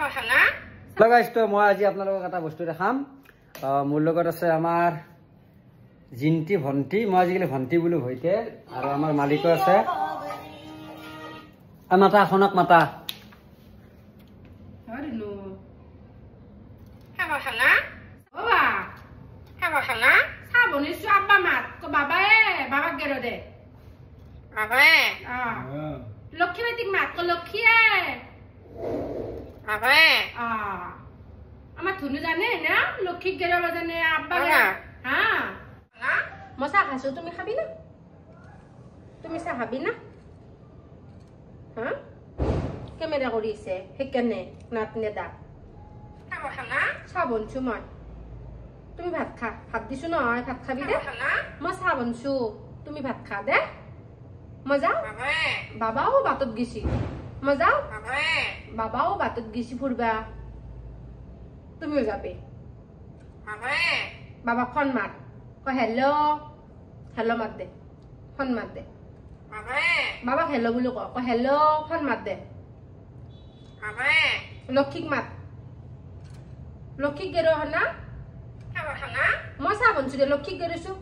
Hello' guys, তো মই আজি আপোনালোকক এটা বস্তু দেখাম। মোৰ লগত আছে আমাৰ জিন্তি ভণ্টি, মই আজিকালি ভণ্টি বুলি ভৈতে, আৰু আমাৰ মালিকো আছে। মাতা এখনক মাতা। লক্ষ্মী মাতিক মাত লক্ষ্মী আমার ধুনু জানে না লক্ষ্মী গেরাবা জানে আব্বা হ্যাঁ মই চাহ খাইছো তুমি খাবি না তুমি চাহ খাবি না হ্যাঁ কেমেৰা কৰি আছে সেইকাৰণে নাতনে দা চাহ বনছো মই তুমি ভাত খা ভাত দিছো নহয় ভাত খাবি দে মই চাহ বনছো তুমি ভাত খা দে মই যাও বাবাও বাটত গেছি মই যাও বাবাও বাটত গেছি ফুরবা তুমিও যাবে বাবা ফোন মার হেল্লো হেল্লো মাত দে ফোন মাত দে বাবা হেল্লো বুলি ক হেল্লো ফোন মাত দে লক্ষ্মীক মাত লক্ষ্মীক গেরো না মই চাহ বনছো দে লক্ষ্মীক গেরছো